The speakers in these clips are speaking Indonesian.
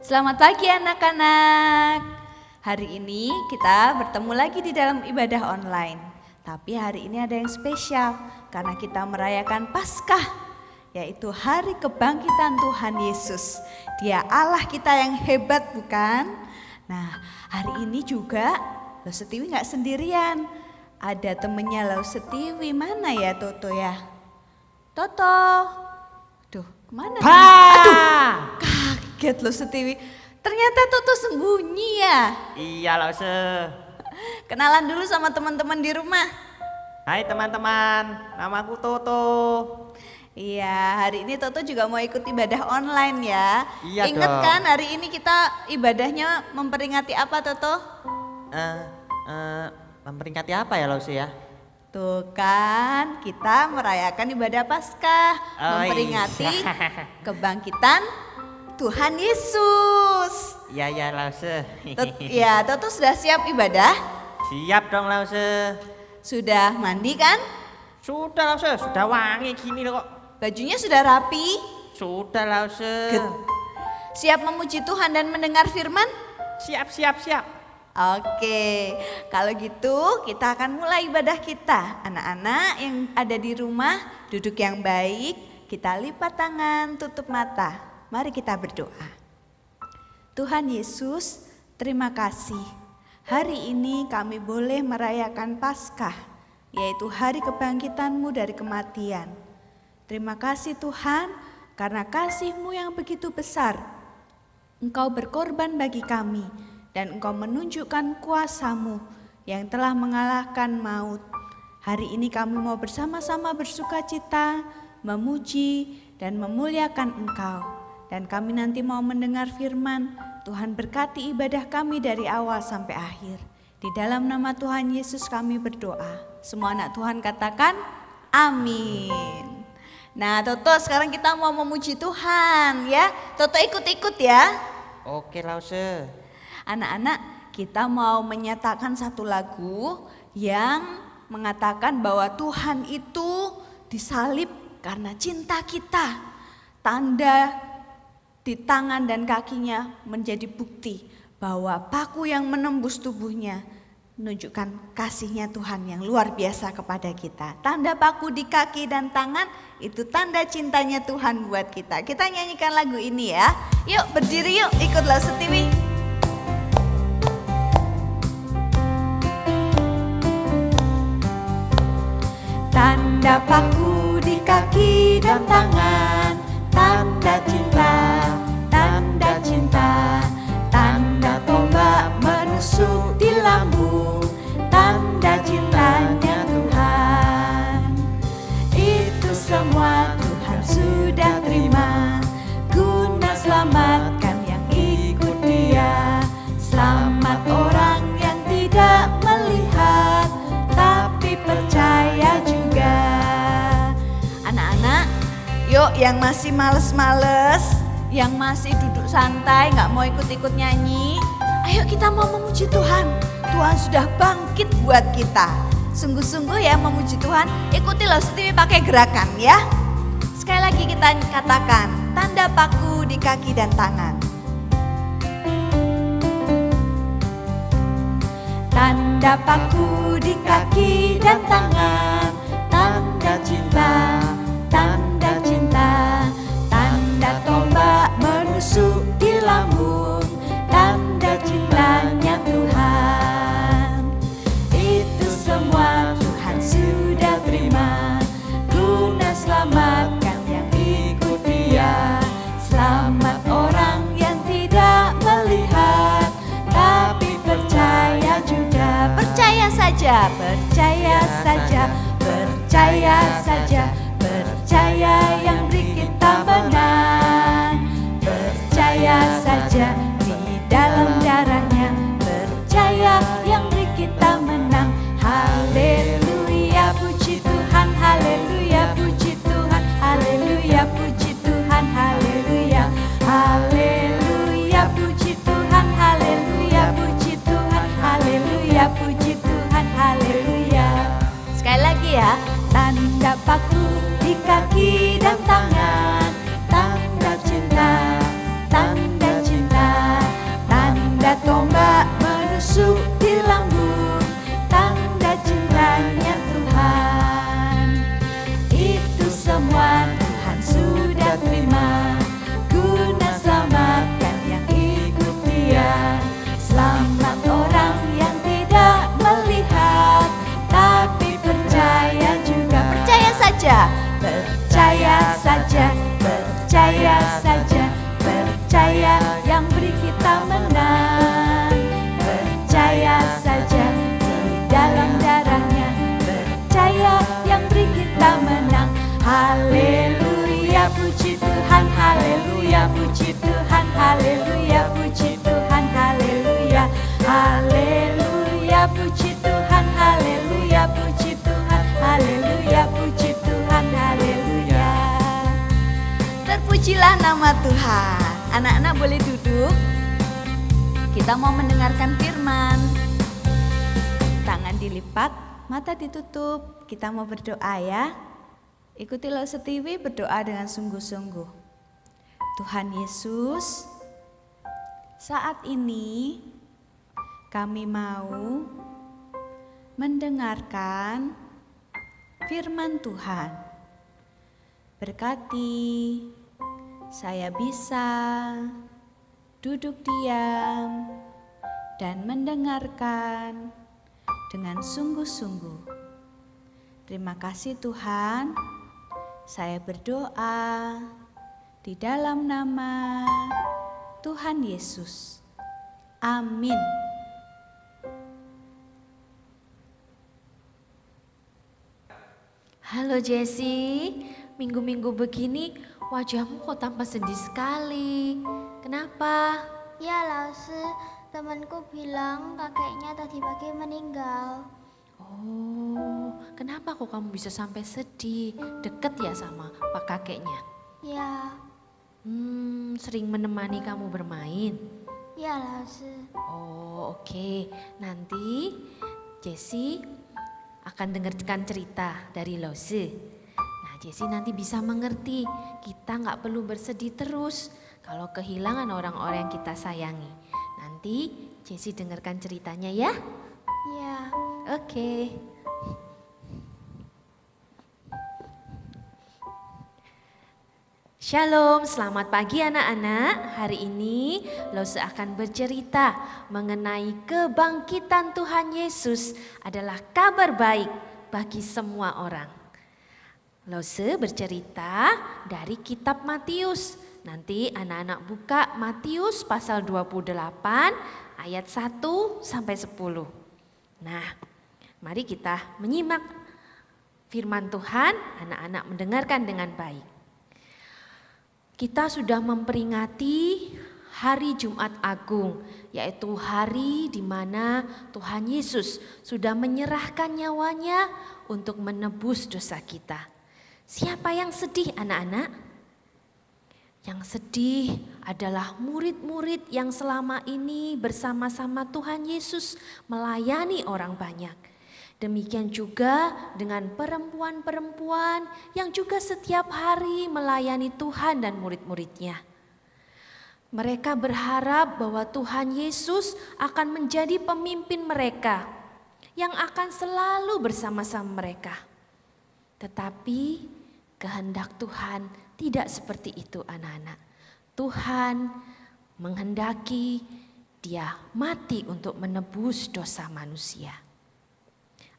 Selamat pagi anak-anak. Hari ini kita bertemu lagi di dalam ibadah online. Tapi hari ini ada yang spesial karena kita merayakan Paskah, yaitu hari kebangkitan Tuhan Yesus. Dia Allah kita yang hebat, bukan? Nah, hari ini juga Lo Setiwi gak sendirian. Ada temennya Lo Setiwi, mana ya Toto ya? Toto, duh kemana? Aduh, kaget Lo Setiwi. Ternyata Toto sembunyi ya. Iya Lause. Kenalan dulu sama teman-teman di rumah. Hai teman-teman, namaku Toto. Iya, hari ini Toto juga mau ikut ibadah online ya. Iya Ingat dong. kan hari ini kita ibadahnya memperingati apa Toto? Memperingati apa ya Lause ya? Tuh kan, kita merayakan ibadah Paskah, Oh, memperingati iya. kebangkitan Tuhan Yesus. Iya Lause. Ya, Toto sudah siap ibadah? Siap dong Lause. Sudah mandi kan? Sudah Lause, sudah wangi gini loh kok. Bajunya sudah rapi? Sudah Lause. Siap memuji Tuhan dan mendengar firman? Siap. Oke, kalau gitu kita akan mulai ibadah kita. Anak-anak yang ada di rumah, duduk yang baik, kita lipat tangan, tutup mata. Mari kita berdoa. Tuhan Yesus, terima kasih. Hari ini kami boleh merayakan Paskah, yaitu hari kebangkitan-Mu dari kematian. Terima kasih Tuhan, karena kasih-Mu yang begitu besar. Engkau berkorban bagi kami, dan Engkau menunjukkan kuasa-Mu yang telah mengalahkan maut. Hari ini kami mau bersama-sama bersukacita, memuji dan memuliakan Engkau. Dan kami nanti mau mendengar firman. Tuhan berkati ibadah kami dari awal sampai akhir. Di dalam nama Tuhan Yesus kami berdoa. Semua anak Tuhan katakan amin. Nah Toto, sekarang kita mau memuji Tuhan ya. Toto ikut-ikut ya. Oke Lause. Anak-anak, kita mau menyatakan satu lagu yang mengatakan bahwa Tuhan itu disalib karena cinta kita. Tanda di tangan dan kakinya menjadi bukti bahwa paku yang menembus tubuhnya menunjukkan kasihnya Tuhan yang luar biasa kepada kita. Tanda paku di kaki dan tangan itu tanda cintanya Tuhan buat kita. Kita nyanyikan lagu ini ya. Yuk berdiri yuk, ikut Lo Setiwi. Tanda paku di kaki dan tangan, tanda cinta, tanda cinta, tanda tombak menusuk di lambung, tanda cintanya Tuhan. Itu semua Tuhan sudah terima, guna selamatkan yang ikut Dia. Selamat orang yang tidak melihat, tapi percaya juga. Anak-anak, yuk yang masih males-males, yang masih duduk santai, gak mau ikut-ikut nyanyi, ayo kita mau memuji Tuhan. Tuhan sudah bangkit buat kita. Sungguh-sungguh ya memuji Tuhan. Ikuti Lo Setiwi pakai gerakan ya. Sekali lagi kita katakan, tanda paku di kaki dan tangan. Tanda paku di kaki dan tangan, tanda cinta, tanda cinta, tanda tombak menusuk di lambung, tanda cintanya Tuhan. Itu semua Tuhan sudah terima, guna selamatkan yang ikut Dia. Selamat orang yang tidak melihat, tapi percaya juga. Percaya saja, percaya saja, percaya saja, percaya yang beri kita menang. Percaya saja di dalam darahnya, percaya yang beri kita menang. Haleluya, puji Tuhan, haleluya, puji Tuhan, haleluya, puji Tuhan, haleluya, haleluya, puji Tuhan, haleluya, puji Tuhan, haleluya, puji Tuhan, haleluya. Sekali lagi ya, tanda paku di kaki dan tangan, tanda cinta, tanda cinta, puji Tuhan, haleluya, puji Tuhan, haleluya, puji Tuhan, haleluya. Terpujilah nama Tuhan. Anak-anak boleh duduk. Kita mau mendengarkan firman. Tangan dilipat, mata ditutup. Kita mau berdoa ya. Ikuti Lause TV berdoa dengan sungguh-sungguh. Tuhan Yesus, saat ini kami mau mendengarkan firman Tuhan. Berkati saya bisa duduk diam dan mendengarkan dengan sungguh-sungguh. Terima kasih Tuhan, saya berdoa di dalam nama Tuhan Yesus. Amin. Halo Jessie, minggu-minggu begini wajahmu kok tampak sedih sekali. Kenapa? Ya Lause, temanku bilang kakeknya tadi pagi meninggal. Oh, kenapa kok kamu bisa sampai sedih? Deket ya sama pak kakeknya? Ya, Sering menemani kamu bermain? ya Lause. Oh oke, nanti Jessie akan dengarkan cerita dari Lause. Nah Jessie nanti bisa mengerti, kita nggak perlu bersedih terus kalau kehilangan orang-orang yang kita sayangi. Nanti Jessie dengarkan ceritanya ya. Ya, Oke. Shalom, selamat pagi anak-anak. Hari ini Lause akan bercerita mengenai kebangkitan Tuhan Yesus adalah kabar baik bagi semua orang. Lause bercerita dari kitab Matius. Nanti anak-anak buka Matius pasal 28 ayat 1 sampai 10. Nah, mari kita menyimak firman Tuhan, anak-anak mendengarkan dengan baik. Kita sudah memperingati hari Jumat Agung, yaitu hari di mana Tuhan Yesus sudah menyerahkan nyawanya untuk menebus dosa kita. Siapa yang sedih anak-anak? Yang sedih adalah murid-murid yang selama ini bersama-sama Tuhan Yesus melayani orang banyak. Demikian juga dengan perempuan-perempuan yang juga setiap hari melayani Tuhan dan murid-muridnya. Mereka berharap bahwa Tuhan Yesus akan menjadi pemimpin mereka yang akan selalu bersama-sama mereka. Tetapi kehendak Tuhan tidak seperti itu anak-anak. Tuhan menghendaki Dia mati untuk menebus dosa manusia.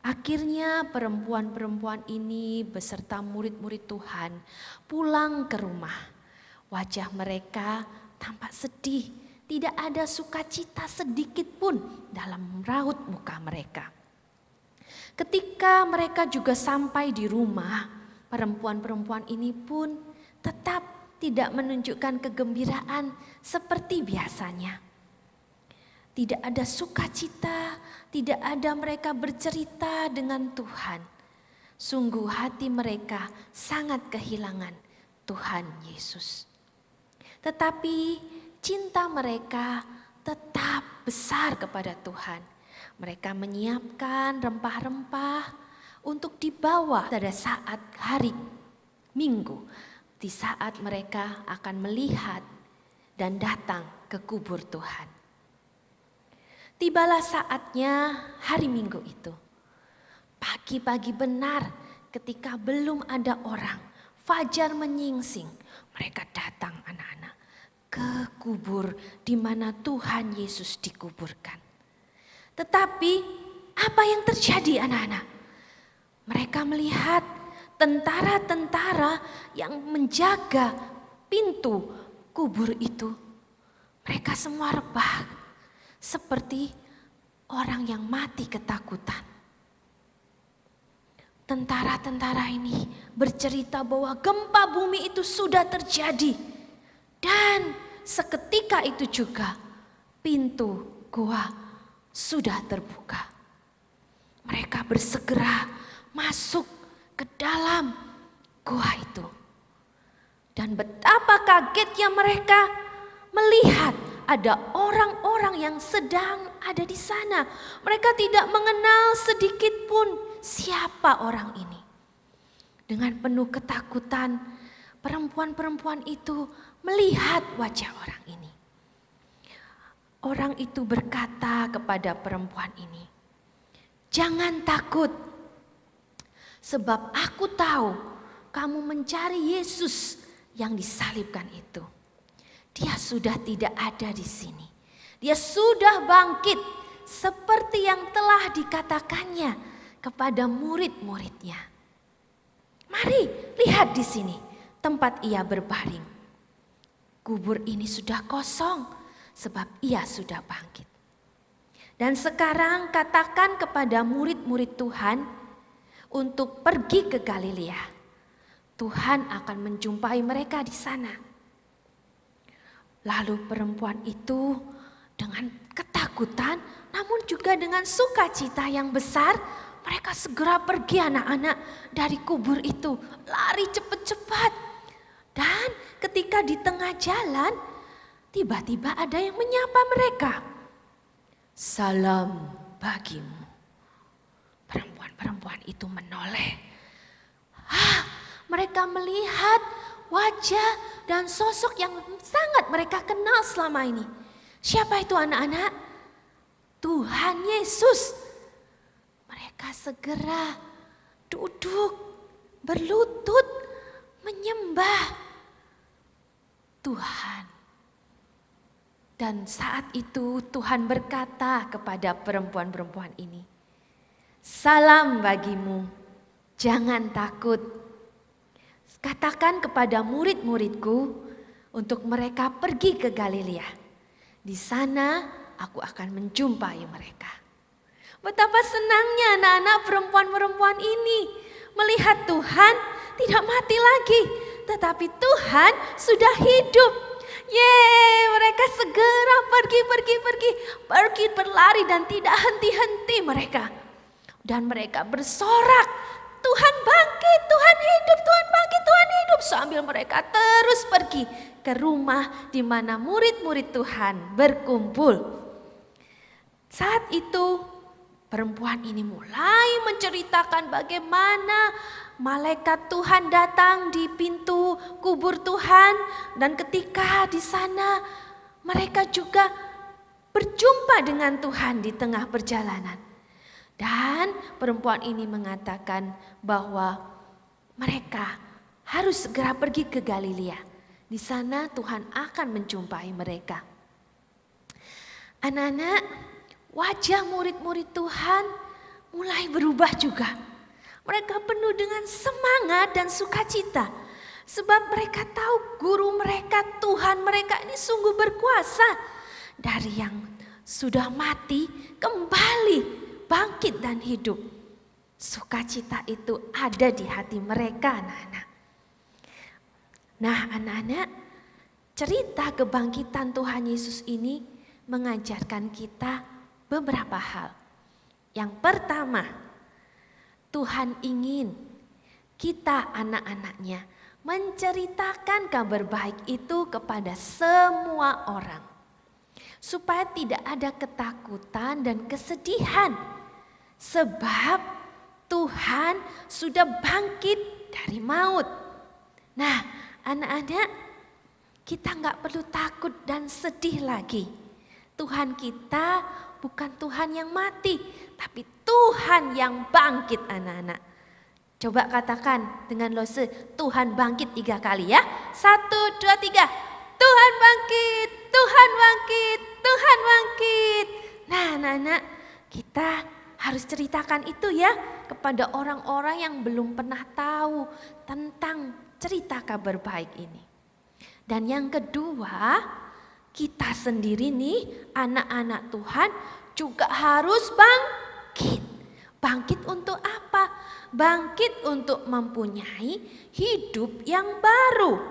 Akhirnya perempuan-perempuan ini beserta murid-murid Tuhan pulang ke rumah. Wajah mereka tampak sedih, tidak ada sukacita sedikit pun dalam raut muka mereka. Ketika mereka juga sampai di rumah, perempuan-perempuan ini pun tetap tidak menunjukkan kegembiraan seperti biasanya. Tidak ada sukacita, tidak ada mereka bercerita dengan Tuhan. Sungguh hati mereka sangat kehilangan Tuhan Yesus. Tetapi cinta mereka tetap besar kepada Tuhan. Mereka menyiapkan rempah-rempah untuk dibawa pada saat hari Minggu, di saat mereka akan melihat dan datang ke kubur Tuhan. Tibalah saatnya hari Minggu itu. Pagi-pagi benar ketika belum ada orang, fajar menyingsing, mereka datang anak-anak ke kubur di mana Tuhan Yesus dikuburkan. Tetapi apa yang terjadi anak-anak? Mereka melihat tentara-tentara yang menjaga pintu kubur itu. Mereka semua rebah. Seperti orang yang mati ketakutan. Tentara-tentara ini bercerita bahwa gempa bumi itu sudah terjadi. Dan seketika itu juga pintu gua sudah terbuka. mereka bersegera masuk ke dalam gua itu. Dan betapa kagetnya mereka melihat ada orang-orang yang sedang ada di sana. Mereka tidak mengenal sedikit pun siapa orang ini. Dengan penuh ketakutan, perempuan-perempuan itu melihat wajah orang ini. Orang itu berkata kepada perempuan ini, "Jangan takut, sebab aku tahu kamu mencari Yesus yang disalibkan itu. Dia sudah tidak ada di sini. Dia sudah bangkit seperti yang telah dikatakannya kepada murid-muridnya. Mari lihat di sini tempat ia berbaring. Kubur ini sudah kosong sebab ia sudah bangkit. Dan sekarang katakan kepada murid-murid Tuhan untuk pergi ke Galilea. Tuhan akan menjumpai mereka di sana." Lalu perempuan itu dengan ketakutan namun juga dengan sukacita yang besar, mereka segera pergi anak-anak dari kubur itu, lari cepat-cepat. Dan ketika di tengah jalan, tiba-tiba ada yang menyapa mereka. "Salam bagimu." Perempuan-perempuan itu menoleh. Mereka melihat wajah dan sosok yang sangat mereka kenal selama ini. Siapa itu anak-anak? Tuhan Yesus. Mereka segera duduk, berlutut, menyembah Tuhan. Dan saat itu Tuhan berkata kepada perempuan-perempuan ini, "Salam bagimu, jangan takut. Katakan kepada murid-muridku untuk mereka pergi ke Galilea. Di sana aku akan menjumpai mereka." Betapa senangnya anak-anak perempuan-perempuan ini melihat Tuhan tidak mati lagi, tetapi Tuhan sudah hidup. Yeay, mereka segera pergi berlari dan tidak henti-henti mereka. Dan mereka bersorak, "Tuhan bangkit, Tuhan hidup, Tuhan bangkit, Tuhan hidup." Sambil mereka terus pergi ke rumah di mana murid-murid Tuhan berkumpul. Saat itu perempuan ini mulai menceritakan bagaimana malaikat Tuhan datang di pintu kubur Tuhan. Dan ketika di sana mereka juga berjumpa dengan Tuhan di tengah perjalanan. Dan perempuan ini mengatakan bahwa mereka harus segera pergi ke Galilea. Di sana Tuhan akan menjumpai mereka. Anak-anak, wajah murid-murid Tuhan mulai berubah juga. Mereka penuh dengan semangat dan sukacita. Sebab mereka tahu guru mereka, Tuhan mereka ini sungguh berkuasa. Dari yang sudah mati kembali bangkit dan hidup. Sukacita itu ada di hati mereka, anak-anak. Nah, anak-anak, cerita kebangkitan Tuhan Yesus ini mengajarkan kita beberapa hal. Yang pertama, Tuhan ingin kita anak-anaknya menceritakan kabar baik itu kepada semua orang. Supaya tidak ada ketakutan dan kesedihan. Sebab Tuhan sudah bangkit dari maut. Nah, anak-anak, kita gak perlu takut dan sedih lagi. Tuhan kita bukan Tuhan yang mati, tapi Tuhan yang bangkit, anak-anak. Coba katakan dengan Lose, Tuhan bangkit 3 kali ya. 1, 2, 3. Tuhan bangkit, Tuhan bangkit, Tuhan bangkit. Nah, anak-anak, kita harus ceritakan itu ya kepada orang-orang yang belum pernah tahu tentang cerita kabar baik ini. Dan yang kedua, kita sendiri nih anak-anak Tuhan juga harus bangkit. Bangkit untuk apa? Bangkit untuk mempunyai hidup yang baru.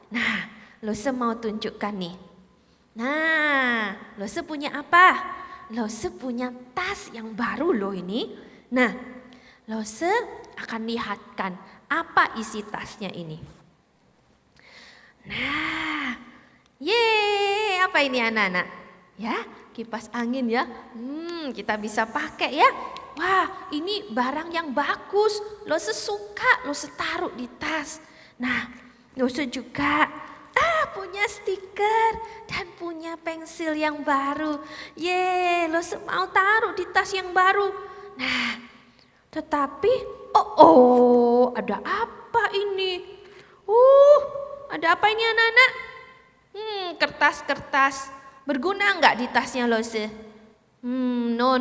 Nah, Lose mau tunjukkan nih. Nah, Lose punya apa? Lose punya tas yang baru loh ini. Nah, Lose akan lihatkan apa isi tasnya ini. Nah, apa ini anak-anak? Ya, kipas angin ya. Kita bisa pakai ya. Wah, ini barang yang bagus. Lose suka, Lose taruh di tas. Nah, Lose juga punya stiker dan punya pensil yang baru. Lose mau taruh di tas yang baru. Nah, tetapi ada apa ini? Ada apa ini anak-anak? Kertas-kertas. Berguna enggak di tasnya Lose? No,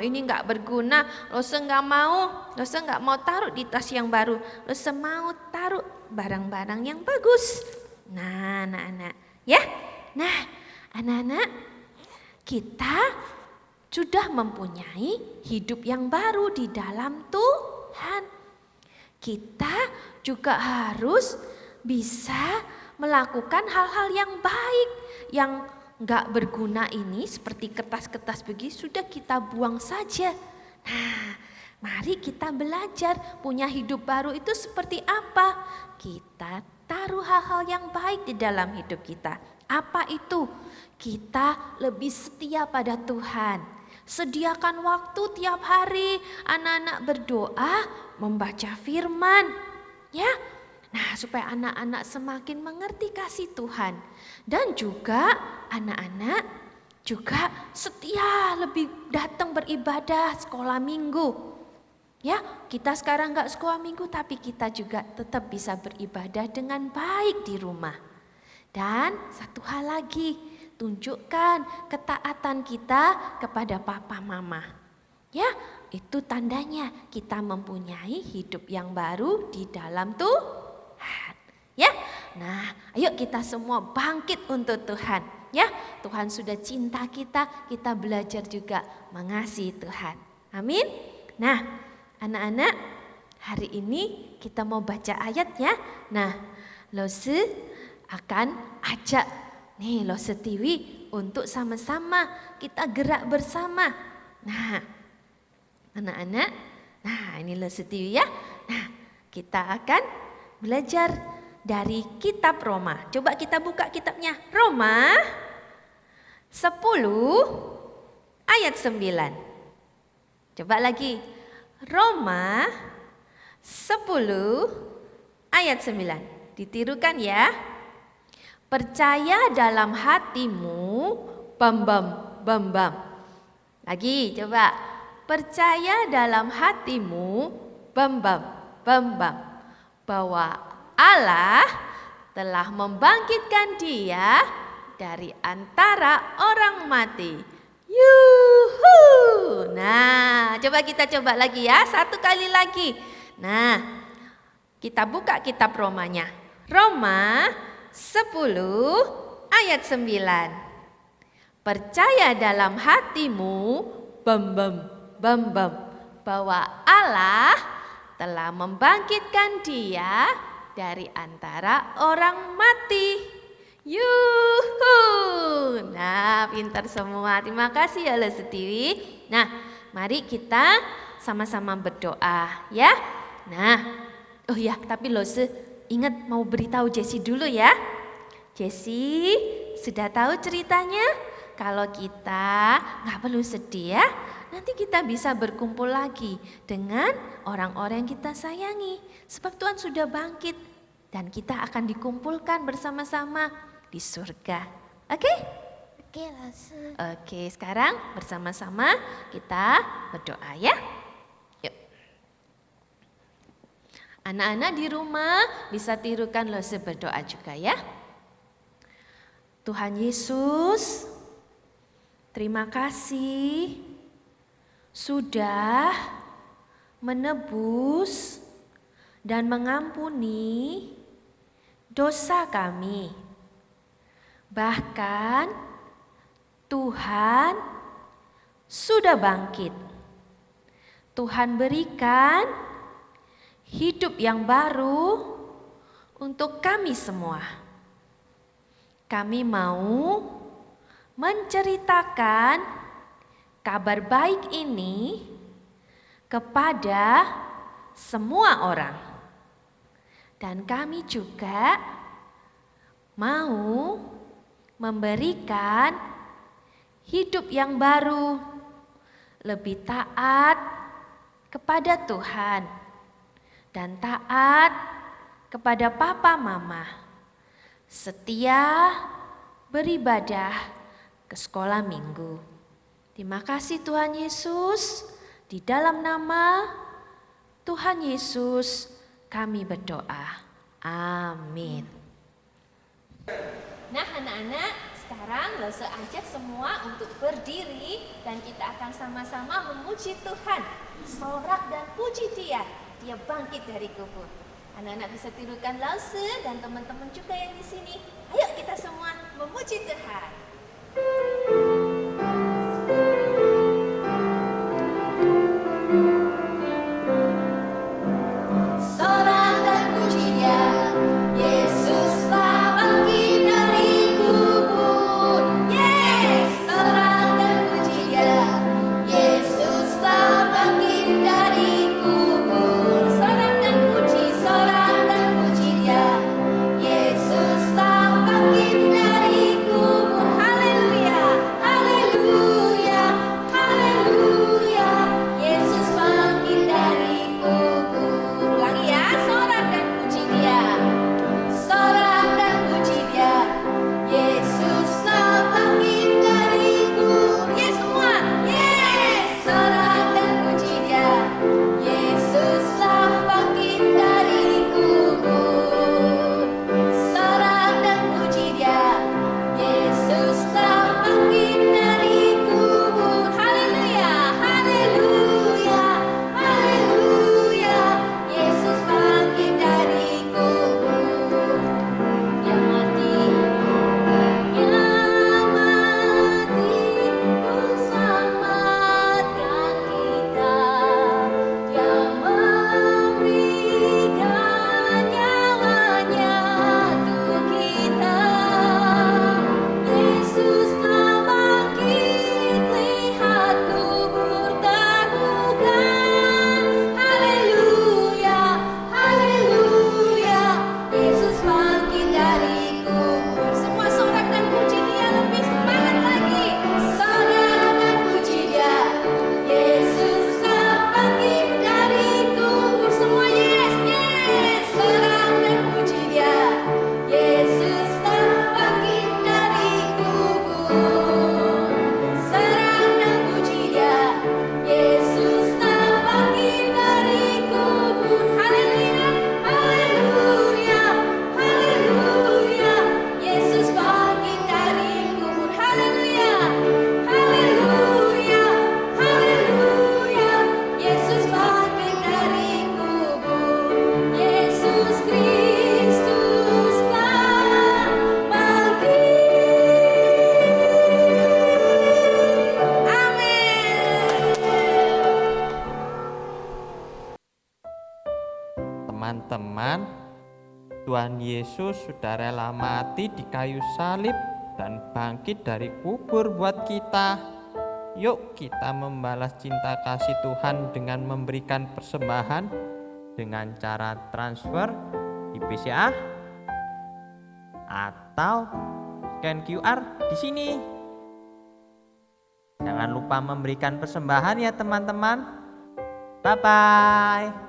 ini enggak berguna. Lose enggak mau. Lose enggak mau taruh di tas yang baru. Lose mau taruh barang-barang yang bagus. Nah, anak-anak, ya. Nah, anak-anak, kita sudah mempunyai hidup yang baru di dalam Tuhan. Kita juga harus bisa melakukan hal-hal yang baik, yang enggak berguna ini seperti kertas-kertas begini sudah kita buang saja. Nah, mari kita belajar punya hidup baru itu seperti apa. Kita taruh hal-hal yang baik di dalam hidup kita. Apa itu? Kita lebih setia pada Tuhan. Sediakan waktu tiap hari anak-anak berdoa, membaca firman. Ya. Nah, supaya anak-anak semakin mengerti kasih Tuhan. Dan juga anak-anak juga setia lebih datang beribadah sekolah minggu. Ya, kita sekarang enggak sekolah minggu tapi kita juga tetap bisa beribadah dengan baik di rumah. Dan satu hal lagi, tunjukkan ketaatan kita kepada papa mama. Ya, itu tandanya kita mempunyai hidup yang baru di dalam Tuhan. Ya, nah ayo kita semua bangkit untuk Tuhan. Ya, Tuhan sudah cinta kita, kita belajar juga mengasihi Tuhan. Amin. Nah, anak-anak, hari ini kita mau baca ayatnya. Nah, Lose akan ajak nih Lose Tiwi untuk sama-sama kita gerak bersama. Nah, anak-anak, nah ini Lose Tiwi ya. Nah, kita akan belajar dari kitab Roma. Coba kita buka kitabnya. Roma 10 ayat 9. Coba lagi. Roma 10 ayat 9. Ditirukan ya. Percaya dalam hatimu, bam. Lagi coba. Percaya dalam hatimu, bam. Bahwa Allah telah membangkitkan dia dari antara orang mati. Yuhu. Nah, coba lagi ya, satu kali lagi. Nah, kita buka kitab Romanya. Roma 10 ayat 9. Percaya dalam hatimu, bam. Bahwa Allah telah membangkitkan dia dari antara orang mati. Yuhu. Nah, pintar semua. Terima kasih ya Lose Tiwi. Nah, mari kita sama-sama berdoa ya. Nah, tapi Lose ingat mau beritahu Jessie dulu ya. Jessie sudah tahu ceritanya? Kalau kita nggak perlu sedih ya. Nanti kita bisa berkumpul lagi dengan orang-orang yang kita sayangi. Sebab Tuhan sudah bangkit dan kita akan dikumpulkan bersama-sama di surga. Oke? Oke, Lose. Oke, sekarang bersama-sama kita berdoa ya. Yuk. Anak-anak di rumah bisa tirukan Lose berdoa juga ya. Tuhan Yesus, terima kasih sudah menebus dan mengampuni dosa kami. Bahkan Tuhan sudah bangkit. Tuhan berikan hidup yang baru untuk kami semua. Kami mau menceritakan kabar baik ini kepada semua orang. Dan kami juga mau memberikan hidup yang baru, lebih taat kepada Tuhan dan taat kepada papa mama, setia beribadah ke sekolah minggu. Terima kasih Tuhan Yesus, di dalam nama Tuhan Yesus kami berdoa. Amin. Nah anak-anak, sekarang Lause ajak semua untuk berdiri dan kita akan sama-sama memuji Tuhan. Sorak dan puji Dia bangkit dari kubur. Anak-anak bisa tirukan Lause dan teman-teman juga yang di sini. Ayo kita semua memuji Tuhan. Sorak dan puji Dia, Yesus telah bangkit dari kubur. Yes, sorak dan puji Dia, Yesus telah bangkit dari kubur. Sorak dan puji Dia, Yesus telah bangkit dari kubur. Haleluya, haleluya, haleluya. Yesus bangkit dari kubur. Ulangi ya, sorak dan puji Dia. Sorak dan puji Dia, Yesus telah bangkit dari kubur. Yes semua, yes. Sorak dan puji Dia, Yesus telah bangkit dari kubur. Sorak dan puji Dia, Yesus telah bangkit dari kubur. Haleluya, haleluya, haleluya. Yesus bangkit dari kubur. Yang mati untuk selamatkan kita, yang memberikan nyawanya untuk kita. Yesus telah bangkit, lihat kubur terbuka. Haleluya, haleluya. Yesus bangkit dari kubur. Semua sorak dan puji Dia, lebih semangat lagi. Sorak dan puji Dia, Yesus telah bangkit dari kubur. Semua yes, yes. Sorak dan puji Dia, Yesus telah bangkit dari kubur. Sorak dan puji Dia, Yesus telah bangkit dari kubur. Haleluya, haleluya, haleluya. Yesus bangkit dari kubur. Haleluya, haleluya, haleluya. Yesus bangkit dari kubur. Yesus Kristus telah bangkit. Amin. Teman-teman, Tuhan Yesus sudah rela mati di kayu salib dan bangkit dari kubur buat kita. Yuk kita membalas cinta kasih Tuhan dengan memberikan persembahan dengan cara transfer di BCA atau scan QR di sini. Jangan lupa memberikan persembahan ya teman-teman. Bye-bye.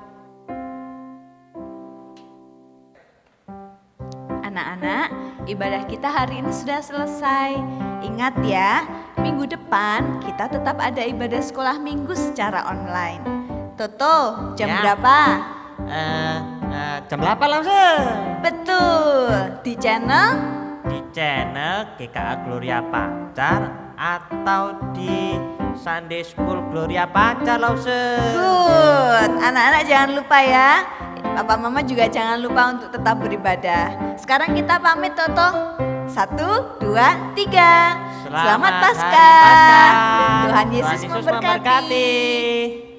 Anak-anak, ibadah kita hari ini sudah selesai. Ingat ya, minggu depan kita tetap ada ibadah sekolah minggu secara online. Toto, jam Ya. berapa? Jam 8 langsung Betul, di channel di channel GKA Gloria Pancar atau di Sunday School Gloria Pancar langsung. Good. Anak-anak jangan lupa ya. Papa mama juga jangan lupa untuk tetap beribadah. Sekarang kita pamit Toto. 1, 2, 3. Selamat Hari Paskah. Paskah. Tuhan Yesus memberkati.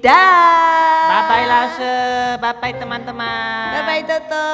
Dah. Bye bye Lause, bye bye teman-teman. Bye bye Toto.